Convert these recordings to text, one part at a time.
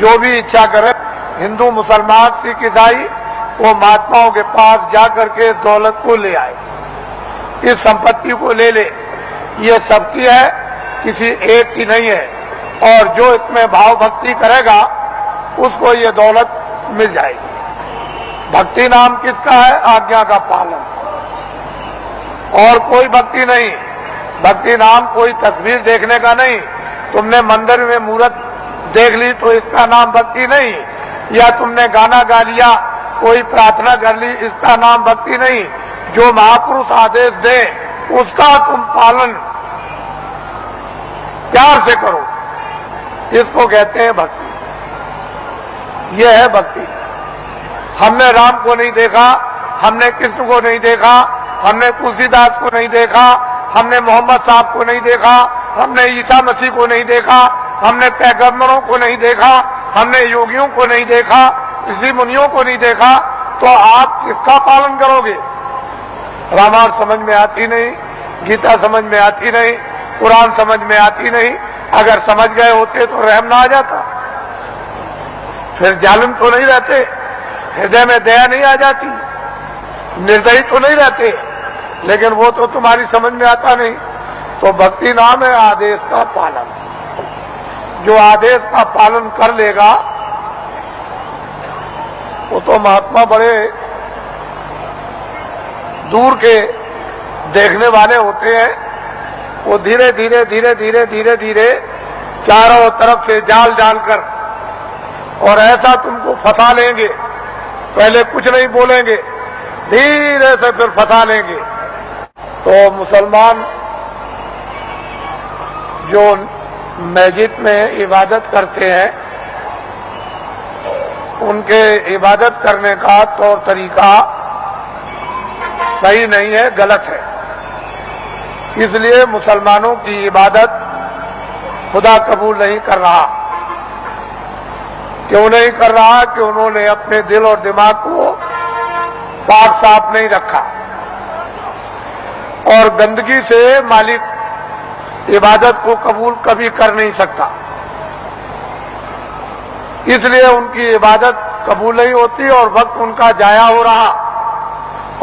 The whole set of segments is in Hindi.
जो भी इच्छा करे, हिंदू मुसलमान सिख ईसाई, वो महात्माओं के पास जाकर के इस दौलत को ले आए, इस संपत्ति को ले ले। ये सबकी है, किसी एक की नहीं है। और जो इसमें भाव भक्ति करेगा उसको ये दौलत मिल जाएगी। भक्ति नाम किसका है? आज्ञा का पालन, और कोई भक्ति नहीं। भक्ति नाम कोई तस्वीर देखने का नहीं। तुमने मंदिर में मूर्त देख ली तो इसका नाम भक्ति नहीं, या तुमने गाना गा लिया, कोई प्रार्थना कर ली, इसका नाम भक्ति नहीं। जो महापुरुष आदेश दे उसका तुम पालन प्यार से करो, इसको कहते हैं भक्ति। यह है भक्ति। हमने राम को नहीं देखा, हमने कृष्ण को नहीं देखा, हमने तुलसीदास को नहीं देखा, हमने मोहम्मद साहब को नहीं देखा, हमने ईसा मसीह को नहीं देखा, हमने पैगंबरों को नहीं देखा, हमने योगियों को नहीं देखा, ऋषि मुनियों को नहीं देखा, तो आप किसका पालन करोगे? रामायण समझ में आती नहीं, गीता समझ में आती नहीं, कुरान समझ में आती नहीं। अगर समझ गए होते तो रहम ना आ जाता, फिर जालिम तो नहीं रहते, हृदय में दया नहीं आ जाती, निर्दयी तो नहीं रहते। लेकिन वो तो तुम्हारी समझ में आता नहीं। तो भक्ति नाम है आदेश का पालन। जो आदेश का पालन कर लेगा वो तो महात्मा बड़े दूर के देखने वाले होते हैं। वो धीरे धीरे धीरे धीरे धीरे धीरे चारों तरफ से जाल डालकर और ऐसा तुमको फंसा लेंगे। पहले कुछ नहीं बोलेंगे, धीरे से फिर फंसा लेंगे। तो मुसलमान जो मस्जिद में इबादत करते हैं, उनके इबादत करने का तौर तरीका सही नहीं है, गलत है। इसलिए मुसलमानों की इबादत खुदा कबूल नहीं कर रहा। क्यों नहीं कर रहा? कि उन्होंने अपने दिल और दिमाग को पाक साफ नहीं रखा, और गंदगी से मालिक इबादत को कबूल कभी कर नहीं सकता। इसलिए उनकी इबादत कबूल नहीं होती और वक्त उनका जाया हो रहा।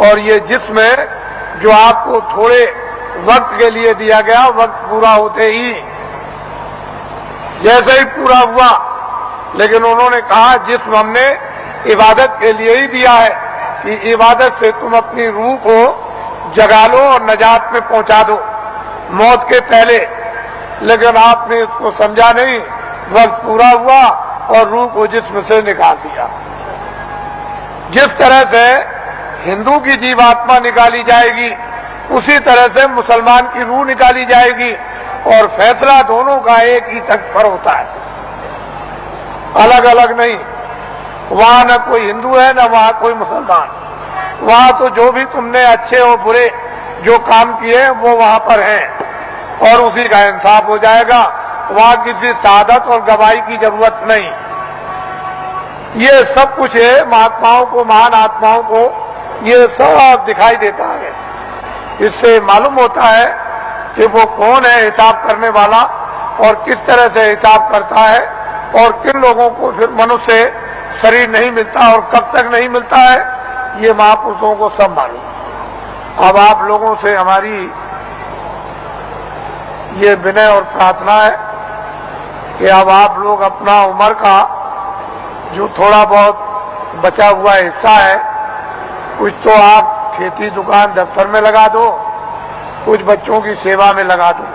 और ये जिसमें जो आपको थोड़े वक्त के लिए दिया गया, वक्त पूरा होते ही जैसे ही पूरा हुआ, लेकिन उन्होंने कहा जिस्म हमने इबादत के लिए ही दिया है कि इबादत से तुम अपनी रूह को जगा लो और नजात में पहुंचा दो मौत के पहले। लेकिन आपने इसको समझा नहीं, वक्त पूरा हुआ और रूह को जिस्म से निकाल दिया। जिस तरह से हिंदू की जीवात्मा निकाली जाएगी, उसी तरह से मुसलमान की रूह निकाली जाएगी, और फैसला दोनों का एक ही तख्त पर होता है, अलग अलग नहीं। वहां न कोई हिंदू है न वहां कोई मुसलमान। वहां तो जो भी तुमने अच्छे और बुरे जो काम किए वो वहां पर हैं और उसी का इंसाफ हो जाएगा। वहां किसी शहादत और गवाही की जरूरत नहीं। ये सब कुछ है, महात्माओं को, महान आत्माओं को ये सब दिखाई देता है। इससे मालूम होता है कि वो कौन है हिसाब करने वाला और किस तरह से हिसाब करता है, और किन लोगों को फिर मनुष्य शरीर नहीं मिलता और कब तक नहीं मिलता है, ये महापुरुषों को सब मालूम। अब आप लोगों से हमारी ये विनय और प्रार्थना है कि अब आप लोग अपना उम्र का जो थोड़ा बहुत बचा हुआ हिस्सा है, कुछ तो आप खेती दुकान दफ्तर में लगा दो, कुछ बच्चों की सेवा में लगा दो,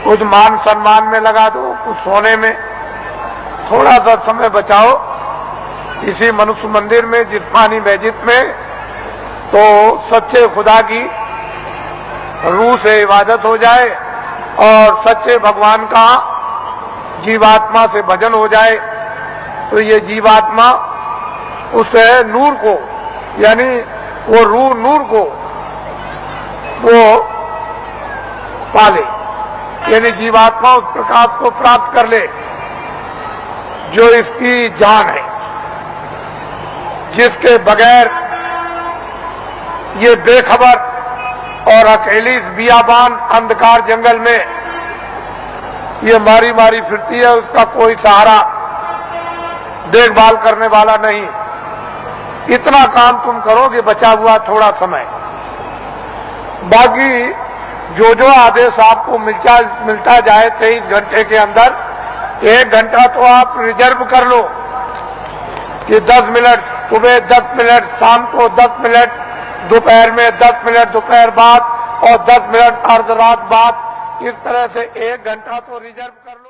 कुछ मान सम्मान में लगा दो, कुछ सोने में। थोड़ा सा समय बचाओ इसी मनुष्य मंदिर में, जिस्मानी मस्जिद में, तो सच्चे खुदा की रूह से इबादत हो जाए और सच्चे भगवान का जीवात्मा से भजन हो जाए। तो ये जीवात्मा उस नूर को, यानी वो रूह नूर को वो पाले, यानी जीवात्मा उस प्रकाश को प्राप्त कर ले जो इसकी जान है, जिसके बगैर ये बेखबर और अकेली बियाबान अंधकार जंगल में ये मारी मारी फिरती है, उसका कोई सहारा देखभाल करने वाला नहीं। इतना काम तुम करोगे बचा हुआ थोड़ा समय, बाकी जो जो आदेश आपको मिलता जाए 23 घंटे के अंदर 1 घंटा तो आप रिजर्व कर लो कि 10 मिनट सुबह, 10 मिनट शाम को, 10 मिनट दोपहर में, 10 मिनट दोपहर बाद और 10 मिनट अर्ध रात बाद, इस तरह से 1 घंटा तो रिजर्व कर लो।